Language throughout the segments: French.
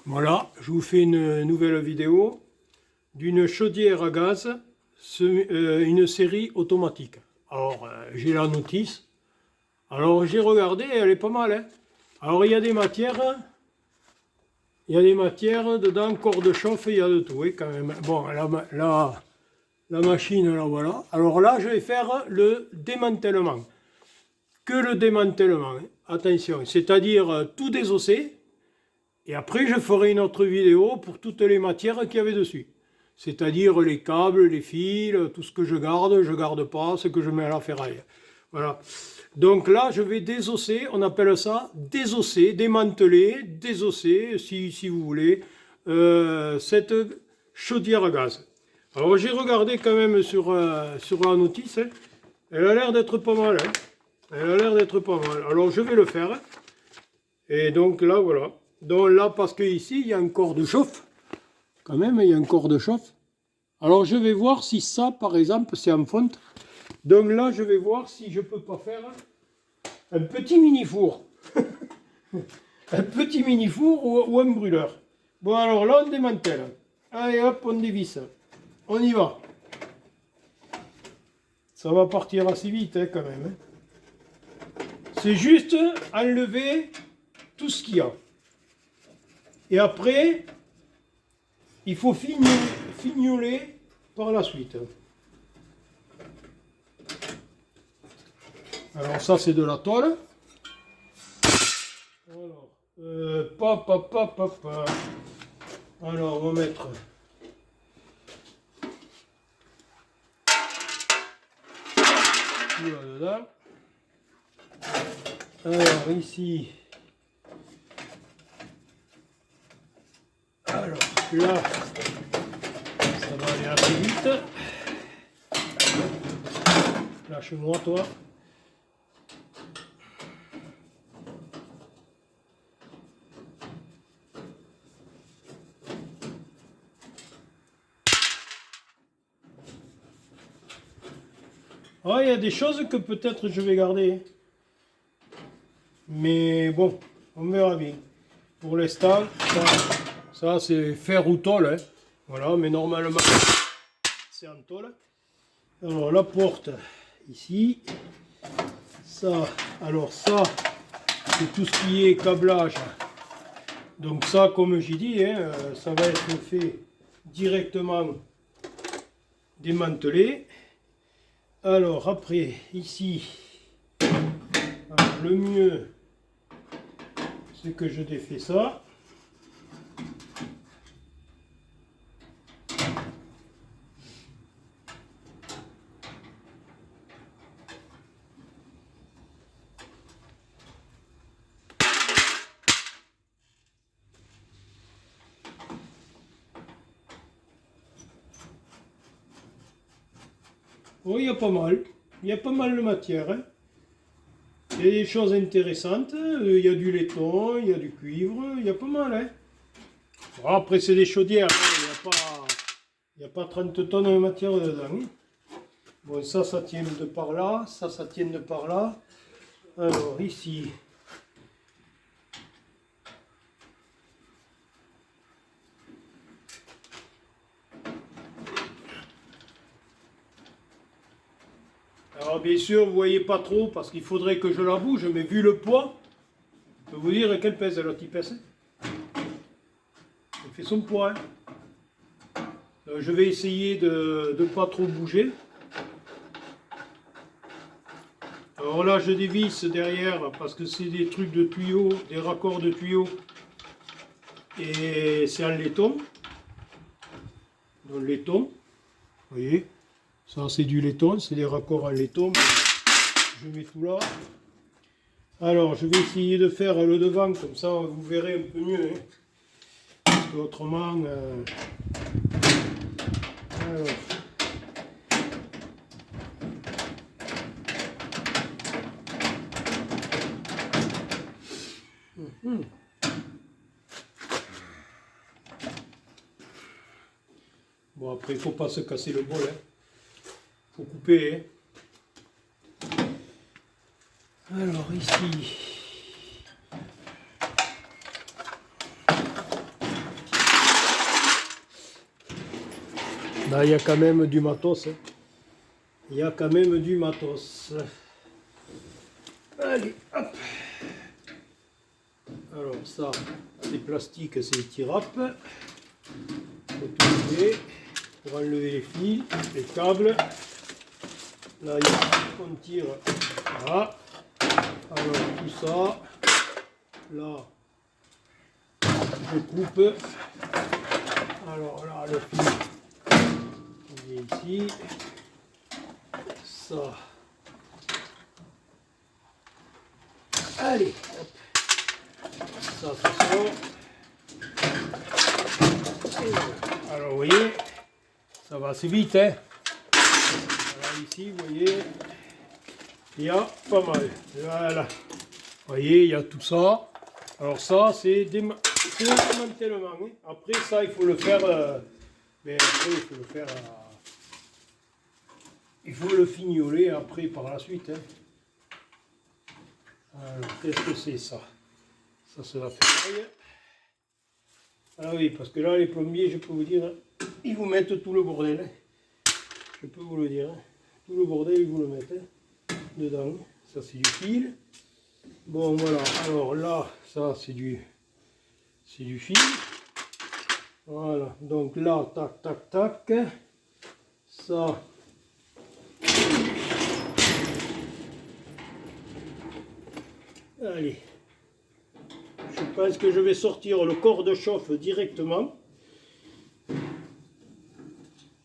Voilà, je vous fais une nouvelle vidéo d'une chaudière à gaz, une série automatique. Alors, j'ai la notice. Alors, j'ai regardé, elle est pas mal, hein. Alors, il y a des matières dedans, corps de chauffe, il y a de tout, hein, quand même. Bon, la machine, là, voilà. Alors là, je vais faire le démantèlement. Que le démantèlement, hein. Attention, c'est-à-dire tout désosser. Et après, je ferai une autre vidéo pour toutes les matières qu'il y avait dessus. C'est-à-dire les câbles, les fils, tout ce que je garde pas, ce que je mets à la ferraille. Voilà. Donc là, je vais désosser, on appelle ça désosser, démanteler, désosser, si vous voulez, cette chaudière à gaz. Alors j'ai regardé quand même sur la notice, hein. Elle a l'air d'être pas mal, hein. Elle a l'air d'être pas mal. Alors je vais le faire. Et donc là, voilà. Donc là, parce qu'ici, il y a un corps de chauffe. Quand même, il y a un corps de chauffe. Alors je vais voir si ça, par exemple, c'est en fonte. Donc là, je vais voir si je peux pas faire un petit mini-four. Un petit mini-four ou un brûleur. Bon, alors là, on démantèle. Allez, hop, on dévisse. On y va. Ça va partir assez vite, hein, quand même, hein. C'est juste enlever tout ce qu'il y a. Et après, il faut fignoler par la suite. Alors ça, c'est de la tôle. Alors, Alors, on va mettre tout là-dedans. Alors, ici. Alors, là, ça va aller assez vite. Lâche-moi, toi. Ah, il y a des choses que peut-être je vais garder. Mais bon, on verra bien. Pour l'instant, ça c'est fer ou tôle, hein. Voilà, mais normalement, c'est en tôle. Alors, la porte, ici. Ça, alors ça, c'est tout ce qui est câblage. Donc ça, comme j'ai dit, hein, ça va être fait directement démantelé. Alors après, ici, alors, le mieux, c'est que je défais ça. Oh, il y a pas mal. Il y a pas mal de matière, hein. Il y a des choses intéressantes. Il y a du laiton, il y a du cuivre. Il y a pas mal, hein. Bon, après, c'est des chaudières, hein. Il n'y a pas 30 tonnes de matière dedans, hein. Bon, ça tient de par là. Ça tient de par là. Alors, ici. Alors bien sûr, vous voyez pas trop parce qu'il faudrait que je la bouge, mais vu le poids, je peux vous dire qu'elle pèse, la petite pèse. Elle fait son poids, hein. Je vais essayer de ne pas trop bouger. Alors là, je dévisse derrière parce que c'est des trucs de tuyaux, des raccords de tuyaux. Et c'est en laiton. Donc laiton, vous voyez, ça c'est du laiton, c'est des raccords en laiton. Je mets tout là. Alors je vais essayer de faire le devant, comme ça vous verrez un peu mieux, hein. Parce que autrement... Alors. Bon, après il ne faut pas se casser le bol, hein. Faut couper, hein. Alors ici, Là, il y a quand même du matos. Hein. Il y a quand même du matos. Allez, hop. Alors ça, c'est plastique, c'est tirap. Faut tout lever pour enlever les fils, les câbles. Là, on tire. Voilà. Alors tout ça, là, je coupe. Alors là, le fil, il est ici. Ça. Allez, hop. Ça sort. Alors vous voyez, ça va assez vite. Hein. Alors ici, vous voyez, il y a pas mal. Voilà. Vous voyez, il y a tout ça. Alors ça, c'est un démantèlement. Hein. Après ça, il faut le faire. Mais après, il faut le faire. Il faut le fignoler après par la suite. Hein. Alors, qu'est-ce que c'est ça? Ça, c'est la ferraille. Ah oui, parce que là, les plombiers, je peux vous dire, ils vous mettent tout le bordel. Hein. Je peux vous le dire. Hein. Tout le bordel, ils vous le mettent hein, dedans. Ça, c'est du fil. Bon, voilà. Alors là, ça, c'est du fil. Voilà. Donc là, tac, tac, tac. Ça. Allez. Je pense que je vais sortir le corps de chauffe directement.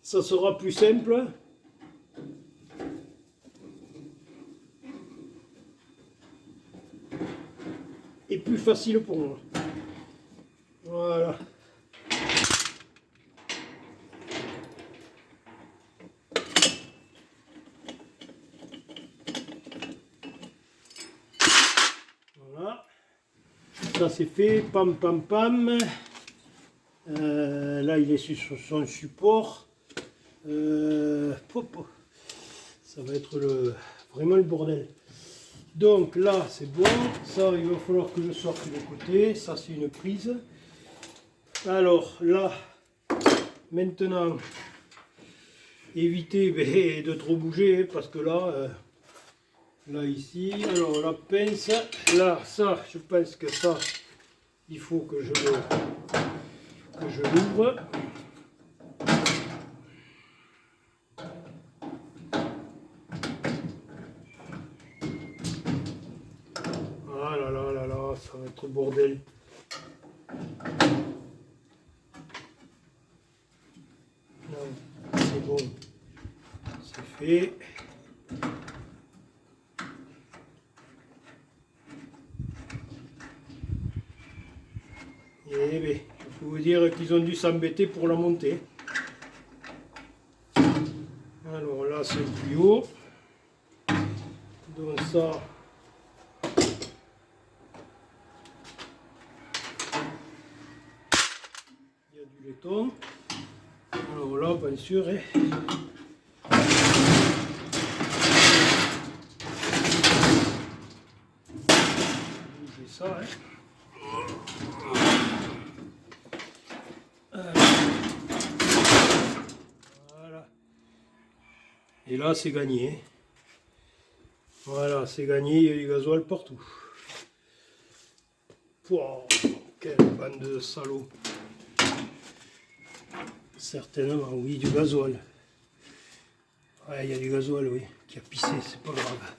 Ça sera plus simple. Et plus facile pour moi. Voilà. Voilà. Ça c'est fait. Pam pam pam. Là il est sur son support. Ça va être vraiment le bordel. Donc là c'est bon, ça il va falloir que je sorte de côté, ça c'est une prise. Alors là, maintenant, évitez de trop bouger parce que là, là ici, alors la pince, là ça je pense que ça, il faut que je l'ouvre. Ah là là là là, ça va être bordel. C'est bon, c'est fait. Et bien, je peux vous dire qu'ils ont dû s'embêter pour la monter. Alors là, c'est le tuyau. Donc ça, il y a du laiton. Alors là, bien sûr, hein. C'est ça, hein. Voilà. Et là, c'est gagné. Voilà, c'est gagné, il y a du gasoil partout. Wow, quelle bande de salauds. Certainement, oui, du gasoil. Ouais, il y a du gasoil, oui, qui a pissé, c'est pas grave.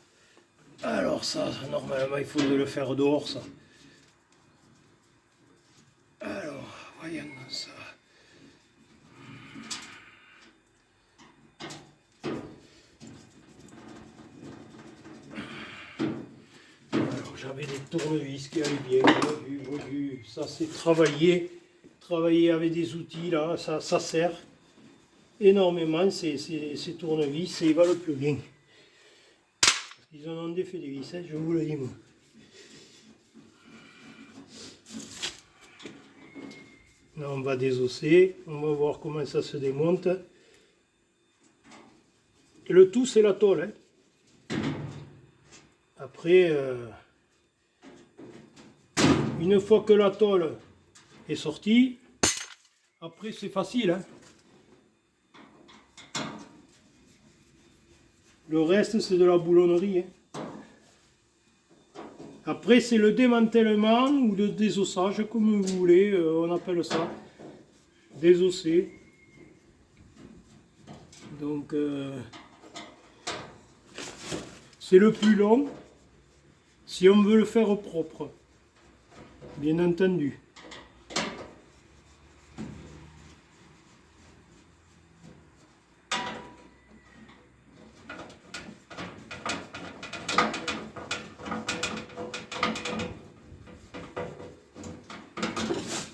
Alors ça, normalement, il faudrait le faire dehors, ça. Alors, voyons ça. Alors, j'avais des tournevis qui allaient bien, vu. Ça, c'est travailler avec des outils, là, ça sert énormément, ces tournevis, et ils valent plus rien. Ils en ont défait des vis, hein, je vous le dis, moi. Là, on va désosser, on va voir comment ça se démonte. Et le tout, c'est la tôle. Hein. Après, une fois que la tôle est sortie, après c'est facile. Hein. Le reste, c'est de la boulonnerie. Hein. Après, c'est le démantèlement ou le désossage, comme vous voulez, on appelle ça. Désosser. Donc, c'est le plus long si on veut le faire propre, bien entendu.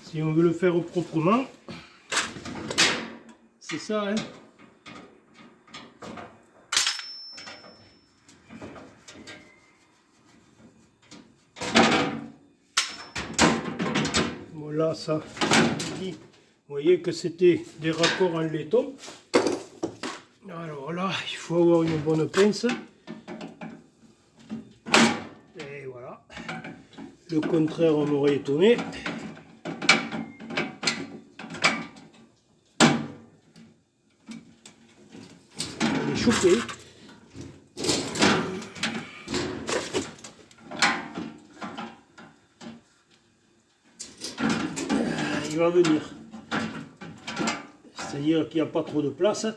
Si on veut le faire proprement, c'est ça, hein. Voilà, ça, vous voyez que c'était des raccords en laiton. Alors là, il faut avoir une bonne pince. Et voilà. Le contraire, on m'aurait étonné. On est chopé. Il va venir. C'est-à-dire qu'il n'y a pas trop de place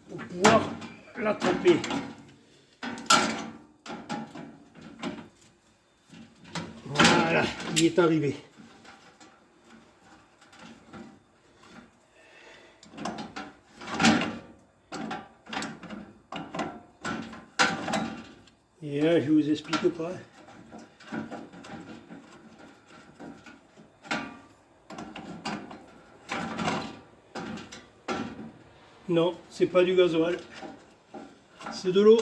pour pouvoir l'attraper. Voilà, il est arrivé. Et là, je vous explique pas. Non, c'est pas du gasoil, c'est de l'eau.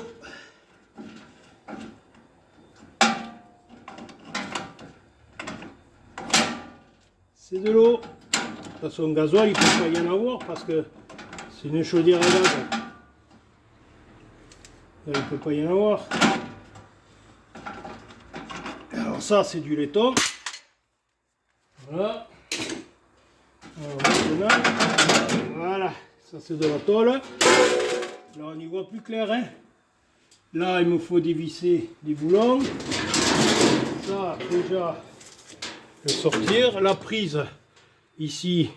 C'est de l'eau. De toute façon, gasoil, il ne peut pas y en avoir parce que c'est une chaudière à gaz. Il ne peut pas y en avoir. Alors ça, c'est du laiton. Voilà. Alors maintenant, voilà. Ça c'est de la tôle. Là on y voit plus clair. Hein. Là il me faut dévisser les boulons. Ça déjà le sortir. La prise ici.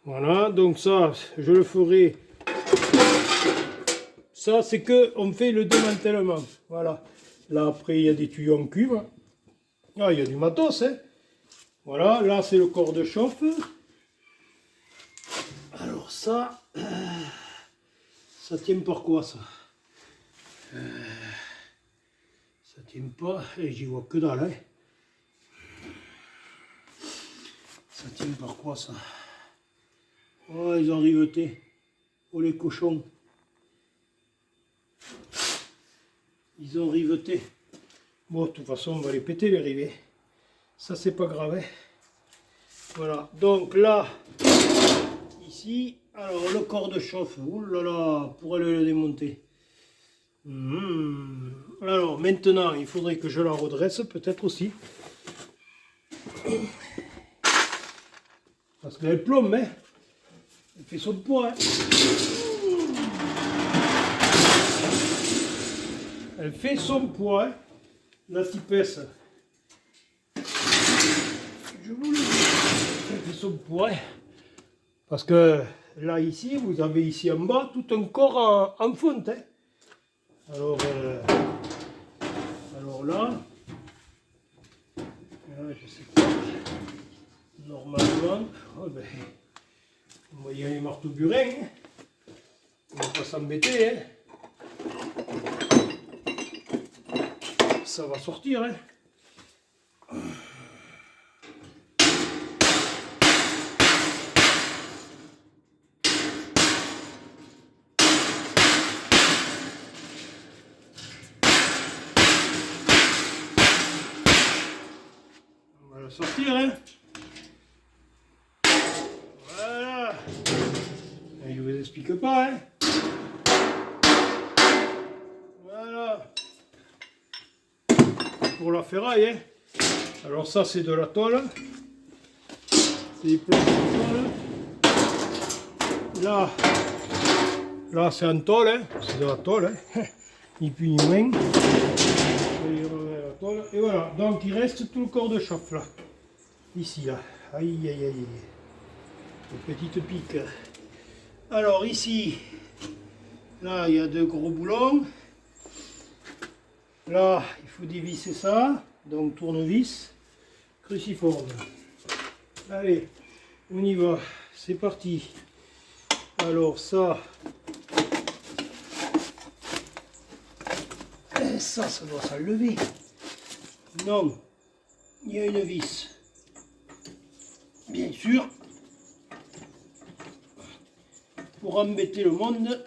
Voilà. Donc ça je le ferai. Ça c'est que on fait le démantèlement. Voilà. Là après il y a des tuyaux en cuve. Ah il y a du matos. Hein. Voilà. Là c'est le corps de chauffe. Alors ça tient par quoi ça? Ça tient pas, et j'y vois que dalle. Hein. Ça tient par quoi ça? Oh ils ont riveté. Oh les cochons. Ils ont riveté. Bon de toute façon on va les péter les rivets. Ça c'est pas grave. Hein. Voilà, donc là. Ici, alors le corps de chauffe, oulala, pour aller le démonter. Alors maintenant, il faudrait que je la redresse peut-être aussi. Parce qu'elle plombe, hein. Elle fait son poids. Hein. Elle fait son poids, hein. La tipesse. Je vous le dis, elle fait son poids. Hein. Parce que là, ici, vous avez ici en bas tout un corps en fonte. Hein. Alors là, je sais pas, normalement, oh ben, on va y aller marteau burin. Hein. On va pas s'embêter. Hein. Ça va sortir. Hein. Sortir, hein. Voilà. Et je vous explique pas, hein. Voilà. Pour la ferraille, hein. Alors ça c'est de la tôle. C'est des planches de tôle. Là, Là c'est en tôle, hein. C'est de la tôle, hein. Ni plus ni moins. Et voilà, donc il reste tout le corps de chauffe là. Ici là. Aïe aïe aïe. Une petite pique. Alors ici, là il y a deux gros boulons. Là il faut dévisser ça. Donc tournevis, cruciforme. Allez, on y va. C'est parti. Alors ça doit s'enlever. Non, il y a une vis. Bien sûr, pour embêter le monde,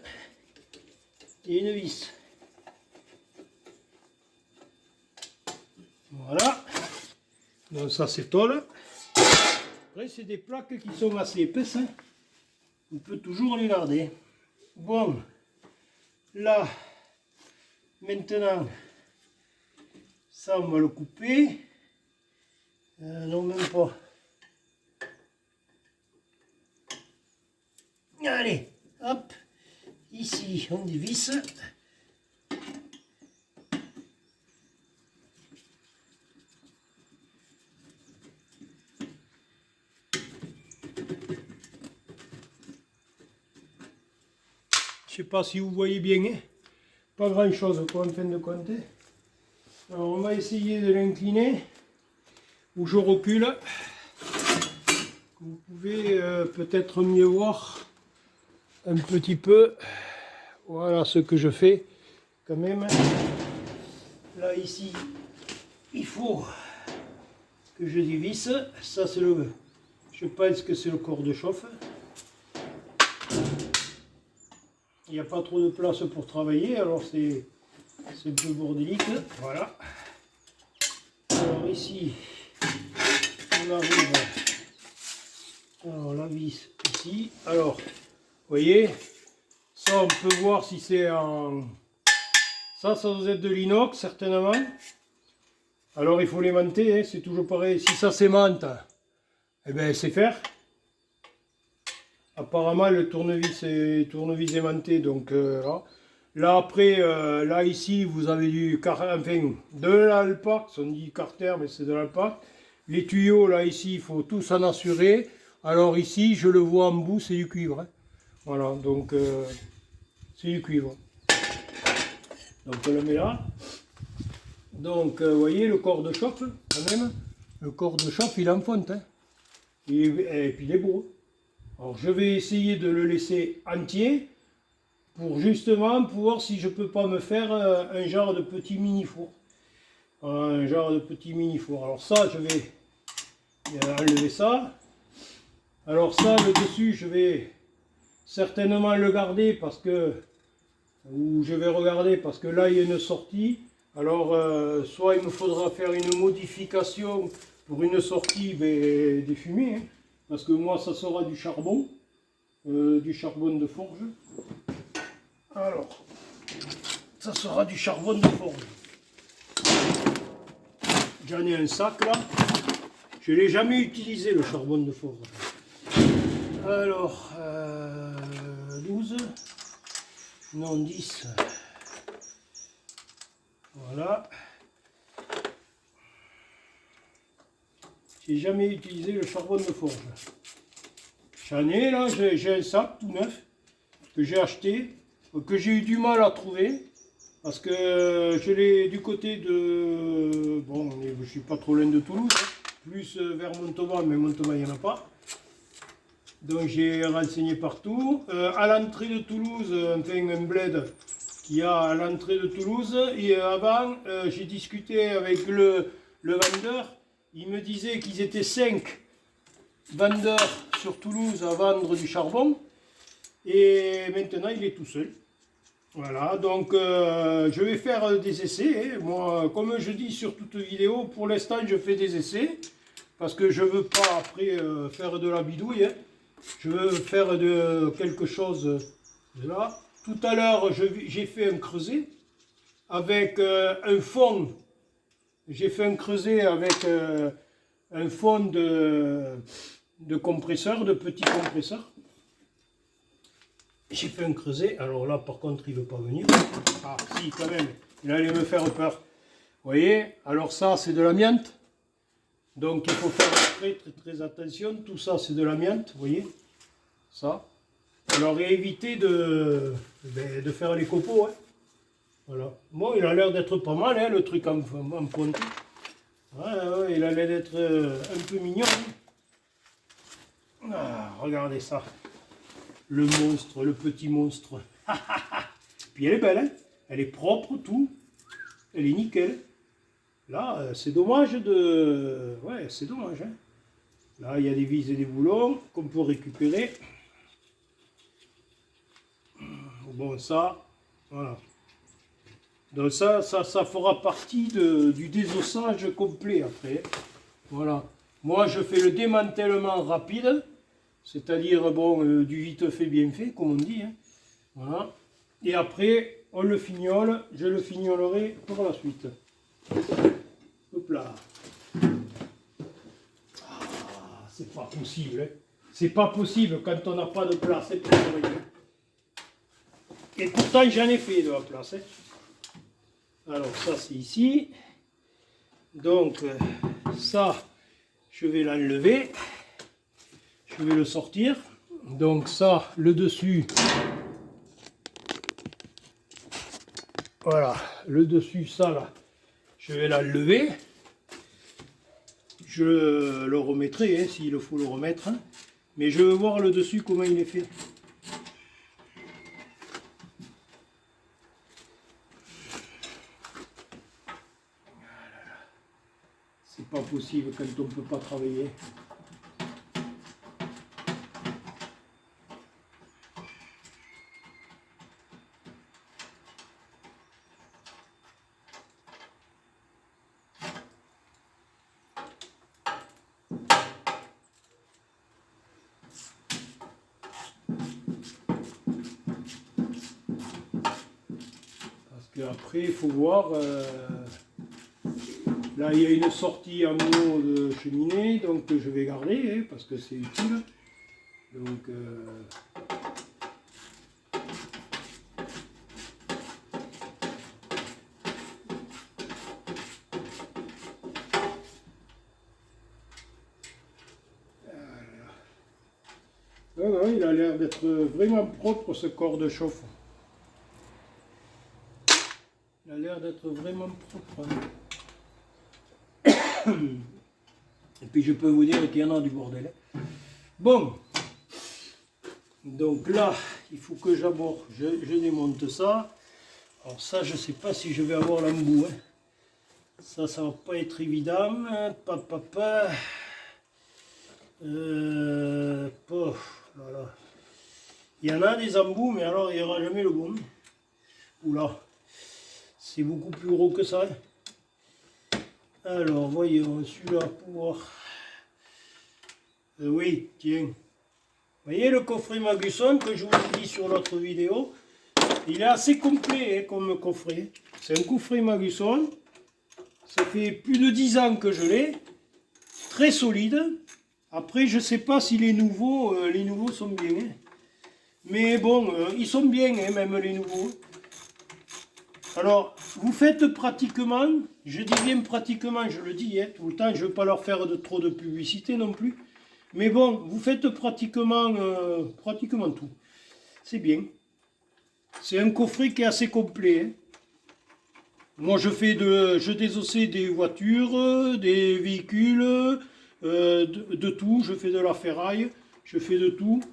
il y a une vis. Voilà. Donc ça c'est tôle. Après c'est des plaques qui sont assez épaisses. Hein. On peut toujours les garder. Bon, là, maintenant, ça on va le couper. Non, même pas. Allez, hop, ici on dévisse. Je sais pas si vous voyez bien, hein. Pas grand chose quoi en fin de compte. Alors on va essayer de l'incliner, où je recule. Vous pouvez peut-être mieux voir un petit peu. Voilà ce que je fais quand même. Là ici, il faut que je dévisse. Ça c'est le, je pense que c'est le corps de chauffe. Il n'y a pas trop de place pour travailler, alors c'est un peu bordélique. Voilà. Alors ici, on arrive. Alors la vis ici. Alors, vous voyez, ça on peut voir si c'est en... Ça doit être de l'inox certainement. Alors il faut l'aimanter, hein, c'est toujours pareil. Si ça s'aimante, eh bien c'est faire. Apparemment le tournevis est tournevis aimanté, donc là. Là après, là ici vous avez de l'alpax, on dit carter mais c'est de l'alpax. Les tuyaux là ici il faut tout s'en assurer. Alors ici je le vois en bout, c'est du cuivre. Hein. Voilà, donc c'est du cuivre. Donc on le met là. Donc vous voyez le corps de chauffe quand même. Le corps de chauffe il est en fonte. Hein. Et puis il est beau. Alors je vais essayer de le laisser entier pour justement voir si je peux pas me faire un genre de petit mini four. Voilà, un genre de petit mini four. Alors ça je vais enlever ça. Alors ça le dessus je vais certainement le garder parce que, ou je vais regarder parce que là il y a une sortie. Alors soit il me faudra faire une modification pour une sortie des fumées. Hein. Parce que moi, ça sera du charbon de forge. Alors, ça sera du charbon de forge. J'en ai un sac là. Je ne l'ai jamais utilisé le charbon de forge. Alors, 12. Non, 10. Voilà. J'ai jamais utilisé le charbon de forge. J'en ai là, j'ai un sac tout neuf que j'ai acheté, que j'ai eu du mal à trouver parce que je l'ai du côté de... Bon, je suis pas trop loin de Toulouse, hein, plus vers Montauban, mais Montauban il n'y en a pas. Donc j'ai renseigné partout. À l'entrée de Toulouse, enfin un bled qu'il y a à l'entrée de Toulouse, et avant j'ai discuté avec le vendeur. Il me disait qu'ils étaient 5 vendeurs sur Toulouse à vendre du charbon. Et maintenant, il est tout seul. Voilà, donc je vais faire des essais. Hein. Moi, comme je dis sur toute vidéo, pour l'instant, je fais des essais. Parce que je ne veux pas après faire de la bidouille. Hein. Je veux faire quelque chose de là. Tout à l'heure, j'ai fait un creuset avec un fond. J'ai fait un creuset avec un fond de compresseur, de petits compresseurs. j'ai fait un creuset. Alors là, par contre, il ne veut pas venir. Ah, si, quand même. Il allait me faire peur. Vous voyez? Alors ça, c'est de l'amiante. Donc, il faut faire très, très, très attention. Tout ça, c'est de l'amiante. Vous voyez? Ça. Alors, et éviter de faire les copeaux. Hein. Voilà. Bon, il a l'air d'être pas mal, hein, le truc en pointe. Ouais, il a l'air d'être un peu mignon. Hein. Ah, regardez ça. Le monstre, le petit monstre. Puis elle est belle, hein. Elle est propre, tout. Elle est nickel. Là, c'est dommage de... Ouais, c'est dommage. Hein. Là, il y a des vis et des boulons qu'on peut récupérer. Bon, ça, voilà. Donc ça fera partie du désossage complet après. Voilà. Moi, je fais le démantèlement rapide, c'est-à-dire, bon, du vite fait, bien fait, comme on dit. Hein. Voilà. Et après, on le fignole, je le fignolerai pour la suite. Hop là. Ah, c'est pas possible. Hein. C'est pas possible quand on n'a pas de place pour travailler. Et pourtant, j'en ai fait de la place. Hein. Alors, ça, c'est ici. Donc, ça, je vais l'enlever. Je vais le sortir. Donc, ça, le dessus. Voilà, le dessus, ça, là, je vais l'enlever. Je le remettrai, hein, s'il faut le remettre. Hein. Mais je veux voir le dessus, comment il est fait. C'est pas possible quand on ne peut pas travailler. Parce qu'après, il faut voir... Là, il y a une sortie en haut de cheminée, donc je vais garder, hein, parce que c'est utile. Donc, non, il a l'air d'être vraiment propre, ce corps de chauffe. Il a l'air d'être vraiment propre. Et puis je peux vous dire qu'il y en a du bordel. Bon, donc là, il faut que j'aborde, je démonte ça. Alors ça, je ne sais pas si je vais avoir l'embout. Hein. Ça va pas être évident. Voilà. Il y en a des embouts, mais alors il n'y aura jamais le bon. Oula, c'est beaucoup plus gros que ça. Hein. Alors, voyons, celui-là pour... oui, tiens. Vous voyez le coffret Maguson que je vous ai dit sur l'autre vidéo? Il est assez complet hein, comme coffret. C'est un coffret Maguson. Ça fait plus de 10 ans que je l'ai. Très solide. Après, je ne sais pas si les nouveaux sont bien. Hein. Mais bon, ils sont bien, hein, même les nouveaux. Alors, vous faites pratiquement, je dis bien pratiquement, je le dis hein, tout le temps, je ne veux pas leur faire trop de publicité non plus. Mais bon, vous faites pratiquement tout. C'est bien. C'est un coffret qui est assez complet. Hein. Moi, je désossais des voitures, des véhicules, de tout. Je fais de la ferraille, je fais de tout.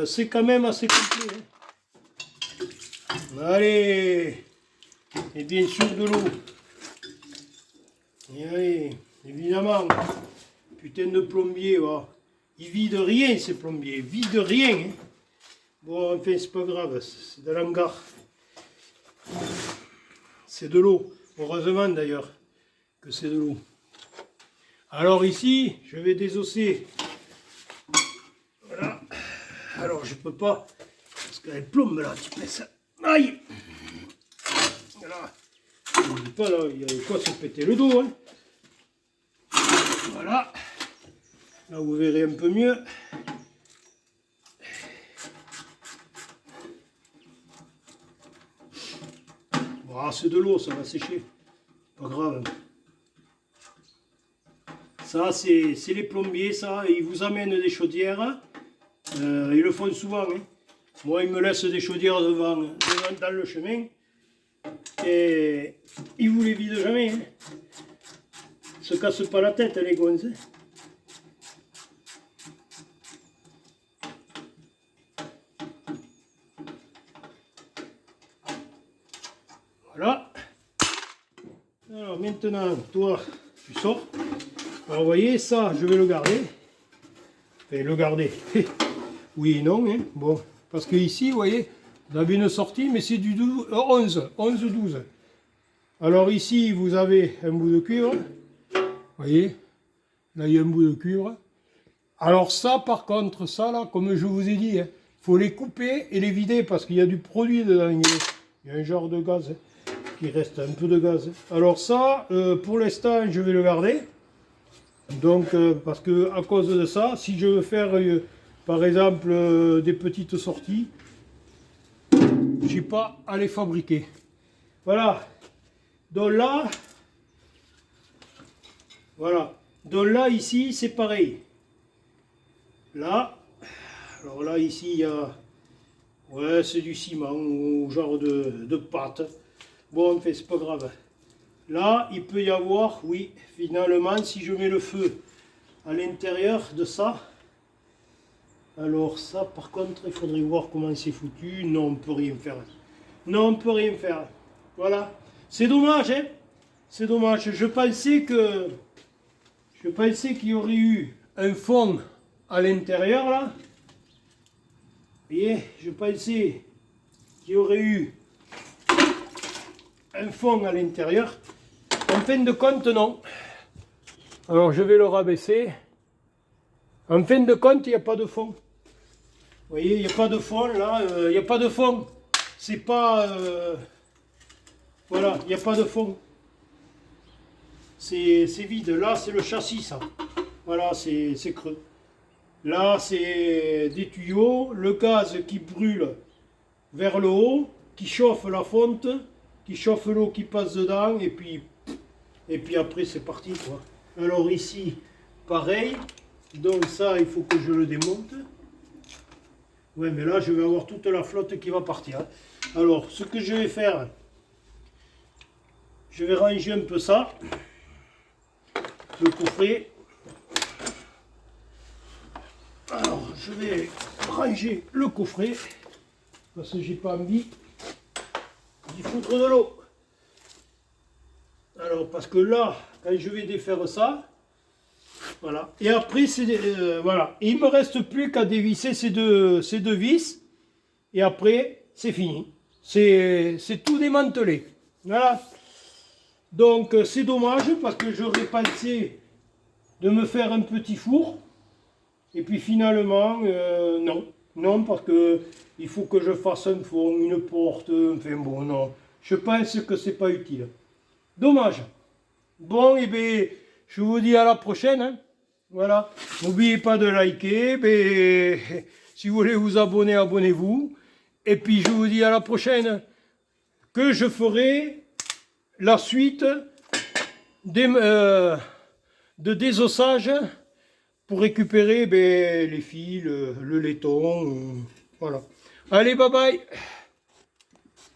C'est quand même assez complet. Hein. Allez! Et bien sûr de l'eau. Et allez, évidemment, putain de plombier, va. Il vide rien ces plombiers, il vide rien. Hein. Bon, enfin, c'est pas grave, c'est de l'hangar. C'est de l'eau, heureusement d'ailleurs que c'est de l'eau. Alors ici, je vais désosser. Voilà. Alors je peux pas, parce qu'elle plombe là, tu ça. Aïe! Voilà. Pas là, il y a quoi se péter le dos. Hein. Voilà. Là vous verrez un peu mieux. Ah, c'est de l'eau, ça va sécher. Pas grave. Ça, c'est les plombiers, ça. Ils vous amènent des chaudières. Ils le font souvent. Hein. Moi, ils me laissent des chaudières devant dans le chemin. Et ils vous les vident jamais. Hein. Ils se cassent pas la tête, les gonzes. Voilà. Alors maintenant, toi, tu sors. Alors vous voyez, ça, je vais le garder. Enfin, le garder. Oui et non. Hein. Bon, parce que ici, vous voyez, vous avez une sortie, mais c'est du 12, 11-12. Alors ici, vous avez un bout de cuivre. Vous voyez, là, il y a un bout de cuivre. Alors ça, par contre, ça, là, comme je vous ai dit, il faut les couper et les vider, parce qu'il y a du produit dedans. Il y a un genre de gaz. Il reste un peu de gaz. Alors ça, pour l'instant, je vais le garder. Donc, parce que à cause de ça, si je veux faire, par exemple, des petites sorties, je n'ai pas à les fabriquer. Voilà. Donc là, voilà. Donc là, ici, c'est pareil. Là, alors là, ici, il y a, ouais, c'est du ciment ou genre de pâte. Bon, enfin, c'est pas grave. Là, il peut y avoir, oui, finalement, si je mets le feu à l'intérieur de ça, alors ça, par contre, il faudrait voir comment c'est foutu. Non, on ne peut rien faire. Non, on ne peut rien faire. Voilà. C'est dommage, hein. C'est dommage. Je pensais qu'il y aurait eu un fond à l'intérieur, là. Vous voyez, je pensais qu'il y aurait eu un fond à l'intérieur. En fin de compte, non. Alors, je vais le rabaisser. En fin de compte, il n'y a pas de fond. Vous voyez, il n'y a pas de fond, là. Il n'y a pas de fond. C'est pas... voilà, il n'y a pas de fond. C'est vide. Là, c'est le châssis, ça. Voilà, c'est creux. Là, c'est des tuyaux. Le gaz qui brûle vers le haut, qui chauffe la fonte, qui chauffe l'eau qui passe dedans, et puis après, c'est parti, quoi. Alors ici, pareil. Donc ça, il faut que je le démonte. Ouais, mais là, je vais avoir toute la flotte qui va partir. Alors, ce que je vais faire, je vais ranger un peu ça, le coffret. Alors, je vais ranger le coffret, parce que j'ai pas envie d'y foutre de l'eau. Alors, parce que là, quand je vais défaire ça, voilà. Et après, voilà. Et il me reste plus qu'à dévisser ces deux vis. Et après, c'est fini. C'est tout démantelé. Voilà. Donc, c'est dommage parce que j'aurais pensé de me faire un petit four. Et puis finalement, non. Non, parce que il faut que je fasse un fond, une porte. Enfin bon, non. Je pense que c'est pas utile. Dommage. Bon, et bien, je vous dis à la prochaine. Hein. Voilà. N'oubliez pas de liker. Ben, si vous voulez vous abonner, abonnez-vous. Et puis, je vous dis à la prochaine. Que je ferai la suite de désossage pour récupérer ben, les fils, le laiton. Voilà. Allez, bye bye.